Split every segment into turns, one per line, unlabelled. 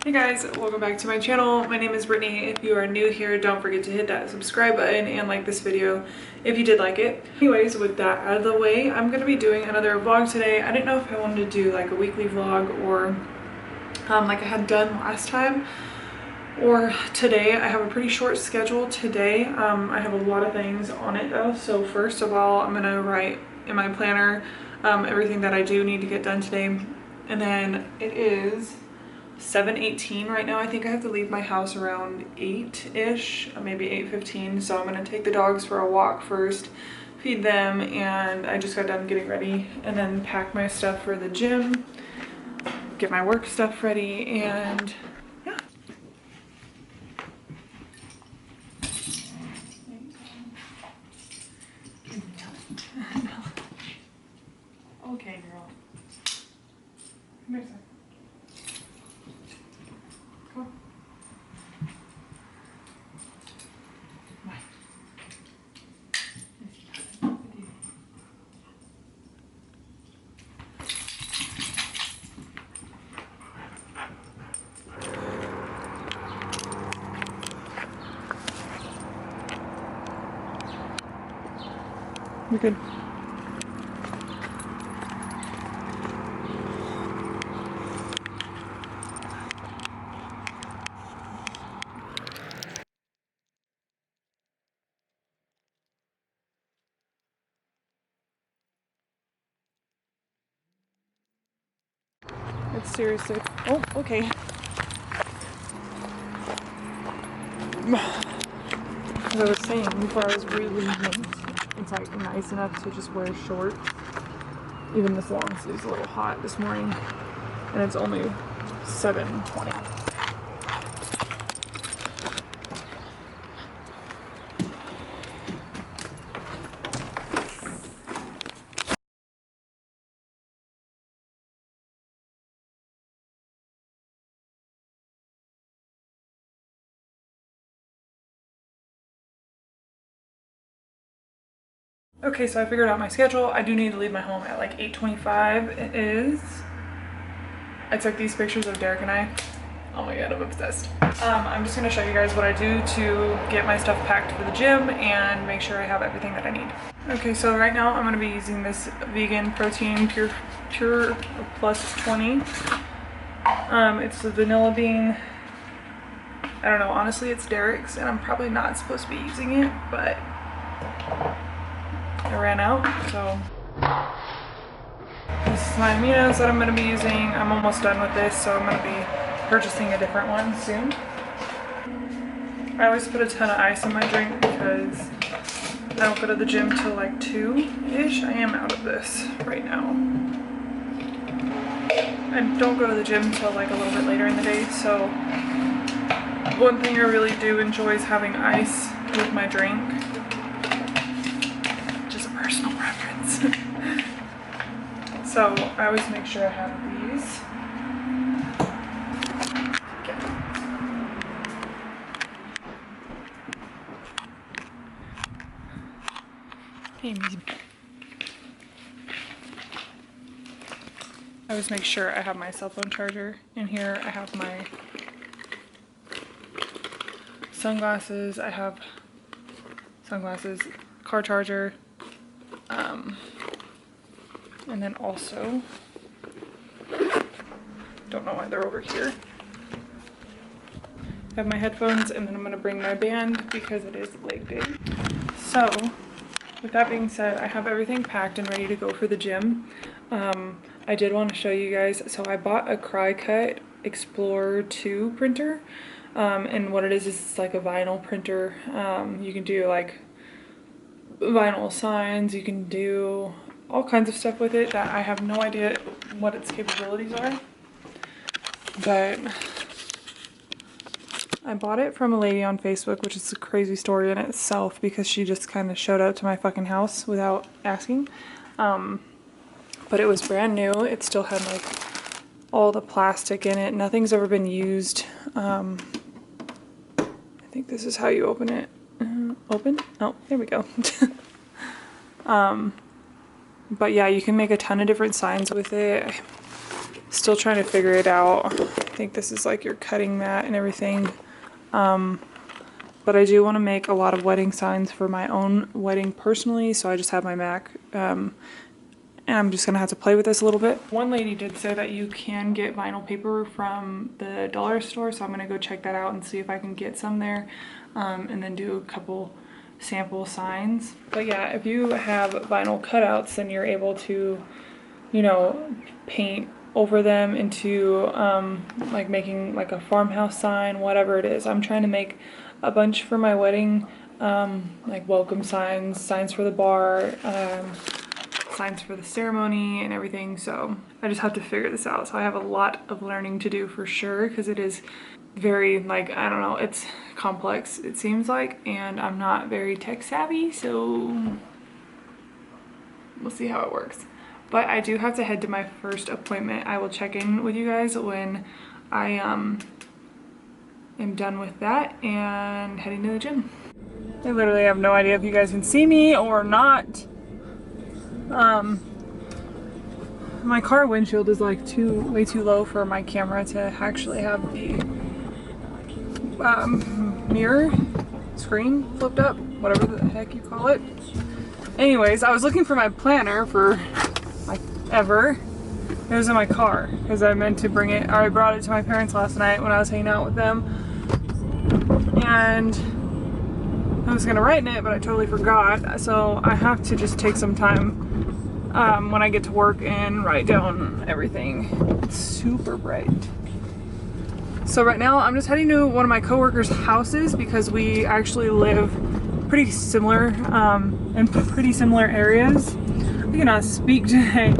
Hey guys, welcome back to my channel. My name is Brittany. If you are new here, don't forget to hit that subscribe button and like this video if you did like it. Anyways, with that out of the way, I'm going to be doing another vlog today. I didn't know if I wanted to do like a weekly vlog or like I had done last time, or today. I have a pretty short schedule today. I have a lot of things on it though. So first of all, I'm going to write in my planner everything that I do need to get done today. And then it is 7:18 right now. I think I have to leave my house around 8-ish, maybe 8:15. So I'm gonna take the dogs for a walk first, feed them, and I just got done getting ready and then pack my stuff for the gym, get my work stuff ready, and yeah. Okay, girl. Come here, son. Come on. You're good. It's seriously, oh, okay. As I was saying before I was re-leaving, it's like nice enough to just wear shorts. Even this long sleeve's a little hot this morning, and it's only 7:20. Okay, so I figured out my schedule. I do need to leave my home at like 8:25. It is. I took these pictures of Derek and I. Oh my god, I'm obsessed. I'm just gonna show you guys what I do to get my stuff packed for the gym and make sure I have everything that I need. Okay, so right now I'm gonna be using this vegan protein pure plus 20. It's the vanilla bean. I don't know, honestly it's Derek's and I'm probably not supposed to be using it, but I ran out, so this is my aminos that I'm going to be using. I'm almost done with this, so I'm going to be purchasing a different one soon. I always put a ton of ice in my drink because I don't go to the gym till like 2-ish. I am out of this right now. I don't go to the gym till like a little bit later in the day, so one thing I really do enjoy is having ice with my drink. Personal preference. So I always make sure I have these. Hey, I always make sure I have my cell phone charger in here. I have my sunglasses. I have sunglasses, car charger. And then also, don't know why they're over here. I have my headphones, and then I'm going to bring my band because it is leg day. So, with that being said, I have everything packed and ready to go for the gym. I did want to show you guys, so I bought a Cricut Explorer 2 printer, and what it is it's like a vinyl printer. You can do like vinyl signs, you can do all kinds of stuff with it that I have no idea what its capabilities are, but I bought it from a lady on Facebook, which is a crazy story in itself because she just kind of showed up to my fucking house without asking. But it was brand new. It still had like all the plastic in it. Nothing's ever been used. I think this is how you open it. Open? Oh, there we go. But yeah, you can make a ton of different signs with it. Still trying to figure it out. I think this is like your cutting mat and everything. But I do want to make a lot of wedding signs for my own wedding personally, so I just have my Mac. And I'm just going to have to play with this a little bit. One lady did say that you can get vinyl paper from the dollar store, so I'm going to go check that out and see if I can get some there, and then do a couple sample signs. But yeah, if you have vinyl cutouts, then you're able to, you know, paint over them into like making like a farmhouse sign, whatever it is. I'm trying to make a bunch for my wedding, like welcome signs, signs for the bar, signs for the ceremony and everything. So I just have to figure this out. So I have a lot of learning to do for sure, because it is very, like, I don't know, it's complex, it seems like, and I'm not very tech savvy, so we'll see how it works. But I do have to head to my first appointment. I will check in with you guys when I am done with that and heading to the gym. I literally have no idea if you guys can see me or not. My car windshield is like way too low for my camera to actually have the mirror screen flipped up, whatever the heck you call it. Anyways, I was looking for my planner for like ever. It was in my car because I meant to bring it, or I brought it to my parents last night when I was hanging out with them, and I was gonna write in it, but I totally forgot. So I have to just take some time when I get to work and write down everything. It's super bright. So right now I'm just heading to one of my coworkers' houses because we actually live pretty similar in pretty similar areas. I cannot speak today,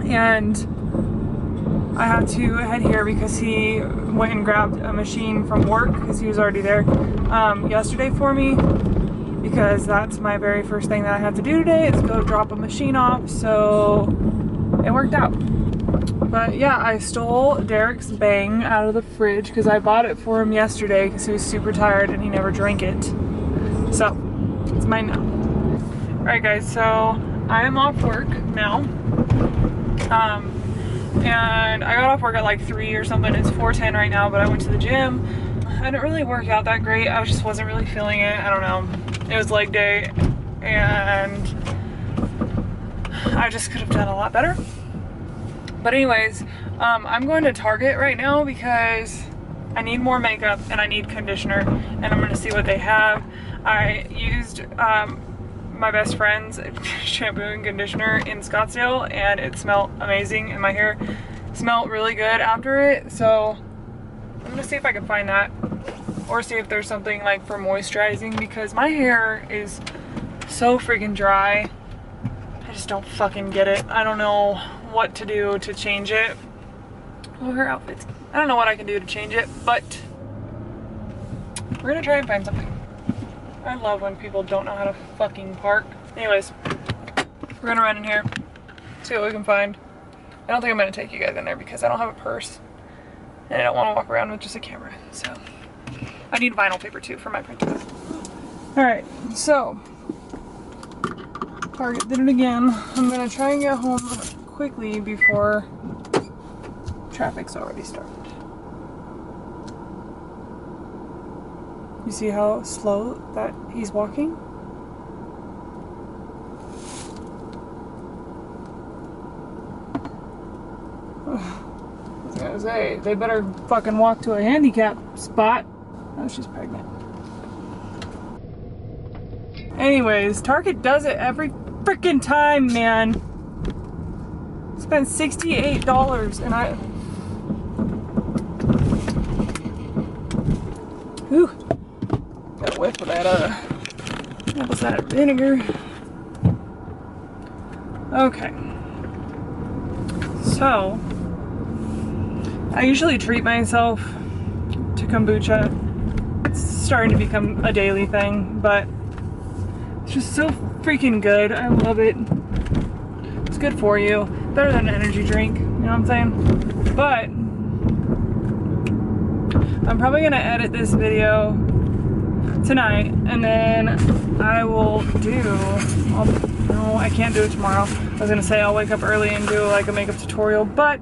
and I had to head here because he went and grabbed a machine from work because he was already there yesterday for me, because that's my very first thing that I have to do today is go drop a machine off. So it worked out. But yeah, I stole Derek's Bang out of the fridge because I bought it for him yesterday because he was super tired and he never drank it. So it's mine now. Alright guys, so I am off work now. And I got off work at like 3 or something. It's 4:10 right now, but I went to the gym. I didn't really work out that great. I just wasn't really feeling it. I don't know. It was leg day and I just could have done a lot better. But anyways, I'm going to Target right now because I need more makeup and I need conditioner, and I'm going to see what they have. I used my best friend's shampoo and conditioner in Scottsdale and it smelled amazing and my hair smelled really good after it. So I'm going to see if I can find that, or see if there's something like for moisturizing, because my hair is so freaking dry. I just don't fucking get it. I don't know what to do to change it. Oh, her outfits. I don't know what I can do to change it, but we're gonna try and find something. I love when people don't know how to fucking park. Anyways, we're gonna run in here, see what we can find. I don't think I'm gonna take you guys in there because I don't have a purse and I don't want to walk around with just a camera. So I need vinyl paper too for my printer. Alright, so Target did it again. I'm gonna try and get home quickly before traffic's already started. You see how slow that he's walking? I was gonna say, they better fucking walk to a handicap spot. Oh, she's pregnant. Anyways, Target does it every freaking time, man. Spent $68 and I... Whew. Got a whiff of that, apple cider vinegar. Okay. So, I usually treat myself to kombucha. It's starting to become a daily thing, but it's just so freaking good. I love it. It's good for you. Better than an energy drink, you know what I'm saying? But I'm probably gonna edit this video tonight, and then I will no, I can't do it tomorrow. I was gonna say I'll wake up early and do like a makeup tutorial, but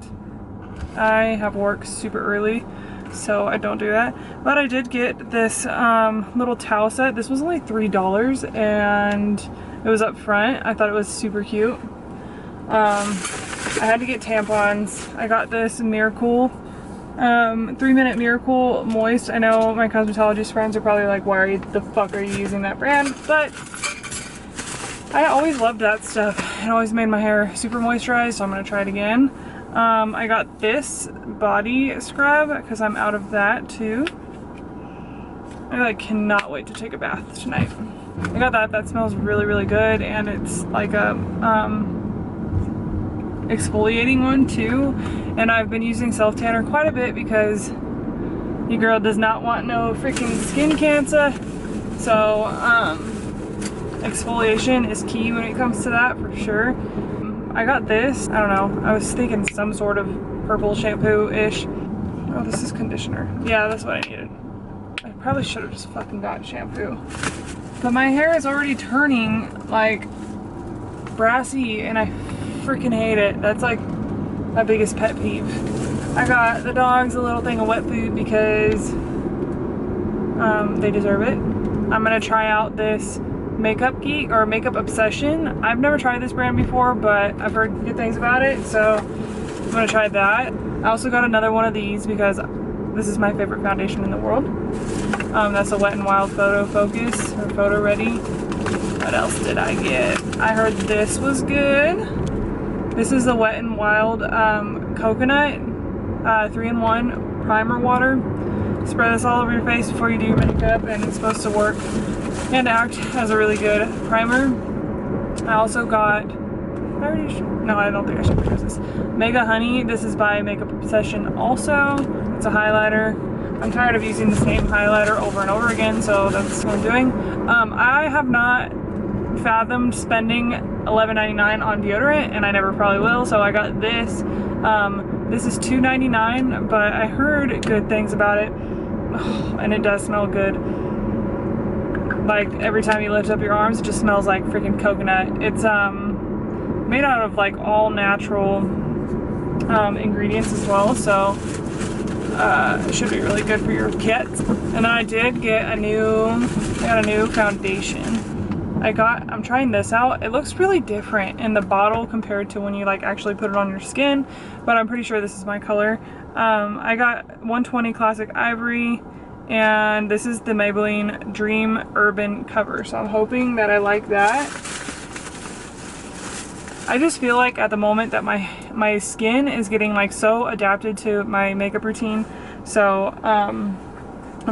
I have work super early, so I don't do that. But I did get this little towel set. This was only $3 and it was up front. I thought it was super cute. I had to get tampons. I got this Miracle 3-minute Miracle Moist. I know my cosmetologist friends are probably like, why the fuck are you using that brand? But I always loved that stuff. It always made my hair super moisturized, so I'm gonna try it again. I got this body scrub because I'm out of that too. I like cannot wait to take a bath tonight. I got that. That smells really, really good, and it's like a exfoliating one too. And I've been using self tanner quite a bit because your girl does not want no freaking skin cancer. So exfoliation is key when it comes to that for sure. I got this. I don't know. I was thinking some sort of purple shampoo-ish. Oh, this is conditioner. Yeah, that's what I needed. I probably should have just fucking got shampoo. But my hair is already turning like brassy and I freaking hate it. That's like my biggest pet peeve. I got the dogs a little thing of wet food because they deserve it. I'm gonna try out this Makeup Geek or Makeup Obsession. I've never tried this brand before, but I've heard good things about it, so I'm gonna try that. I also got another one of these because this is my favorite foundation in the world. That's a Wet n Wild Photo Focus or Photo Ready. What else did I get? I heard this was good. This is the Wet n Wild Coconut 3-in-1 Primer Water. Spray this all over your face before you do your makeup, and it's supposed to work and act as a really good primer. I also got, no, I don't think I should purchase this. Mega Honey. This is by Makeup Obsession also. It's a highlighter. I'm tired of using the same highlighter over and over again, so that's what I'm doing. I have not fathomed spending $11.99 on deodorant, and I never probably will, so I got this. This is $2.99, but I heard good things about it, and it does smell good. Like every time you lift up your arms, it just smells like freaking coconut. It's made out of like all natural ingredients as well, so it should be really good for your kids. And then I did get I got a new foundation. I'm trying this out. It looks really different in the bottle compared to when you like actually put it on your skin, but I'm pretty sure this is my color. I got 120 Classic Ivory, and this is the Maybelline Dream Urban Cover, so I'm hoping that I like that. I just feel like at the moment that my skin is getting like so adapted to my makeup routine, so I'm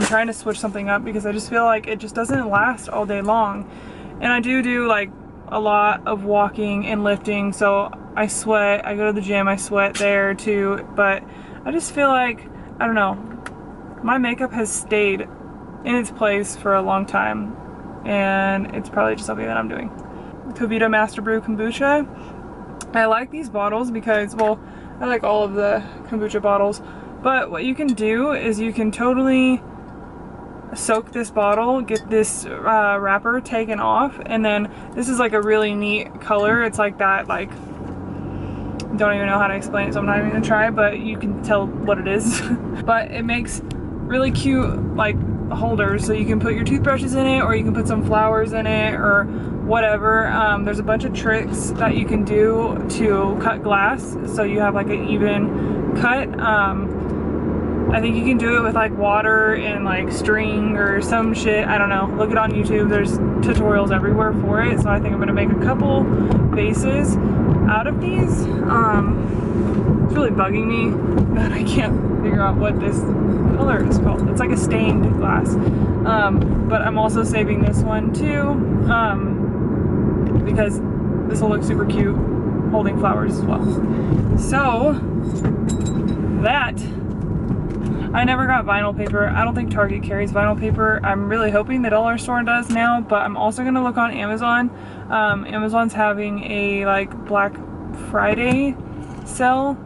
trying to switch something up because I just feel like it just doesn't last all day long. And I do like a lot of walking and lifting, so I sweat. I go to the gym, I sweat there too, but I just feel like, I don't know, my makeup has stayed in its place for a long time, and it's probably just something that I'm doing. Covita Master Brew Kombucha. I like these bottles because, well, I like all of the kombucha bottles, but what you can do is you can totally soak this bottle, get this wrapper taken off, and then this is like a really neat color. It's like that, like, don't even know how to explain it, so I'm not even gonna try, but you can tell what it is. But it makes really cute like holders, so you can put your toothbrushes in it, or you can put some flowers in it, or whatever. There's a bunch of tricks that you can do to cut glass so you have like an even cut. I think you can do it with like water and like string or some shit, I don't know. Look it on YouTube, there's tutorials everywhere for it. So I think I'm gonna make a couple bases out of these. It's really bugging me that I can't figure out what this color is called. It's like a stained glass. But I'm also saving this one too, because this will look super cute holding flowers as well. So that, I never got vinyl paper. I don't think Target carries vinyl paper. I'm really hoping the dollar store does now, but I'm also gonna look on Amazon. Amazon's having a like Black Friday sale.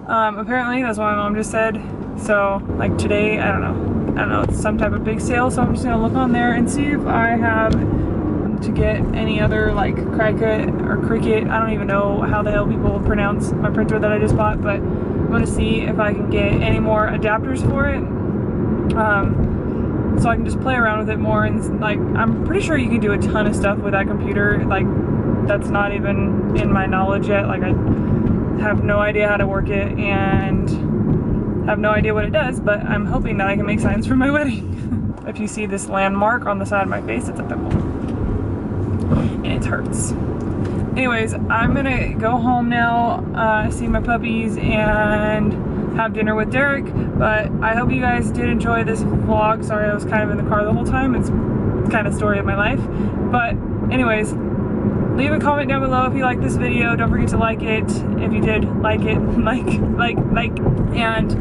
Apparently, that's what my mom just said. So like today, I don't know, it's some type of big sale, so I'm just gonna look on there and see if I have to get any other like Cricut or Cricut. I don't even know how the hell people pronounce my printer that I just bought, but I'm gonna see if I can get any more adapters for it, so I can just play around with it more. And like, I'm pretty sure you can do a ton of stuff with that computer, like that's not even in my knowledge yet. Like, I have no idea how to work it and have no idea what it does, but I'm hoping that I can make signs for my wedding. If you see this landmark on the side of my face, it's a pimple and it hurts. Anyways, I'm gonna go home now, see my puppies and have dinner with Derek. But I hope you guys did enjoy this vlog. Sorry I was kind of in the car the whole time. It's kind of story of my life. But anyways, leave a comment down below if you like this video. Don't forget to like it. If you did like it, like. And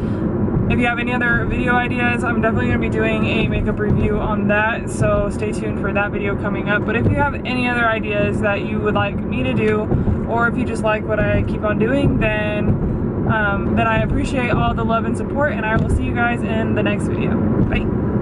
if you have any other video ideas, I'm definitely going to be doing a makeup review on that, so stay tuned for that video coming up. But if you have any other ideas that you would like me to do, or if you just like what I keep on doing, then I appreciate all the love and support, and I will see you guys in the next video. Bye!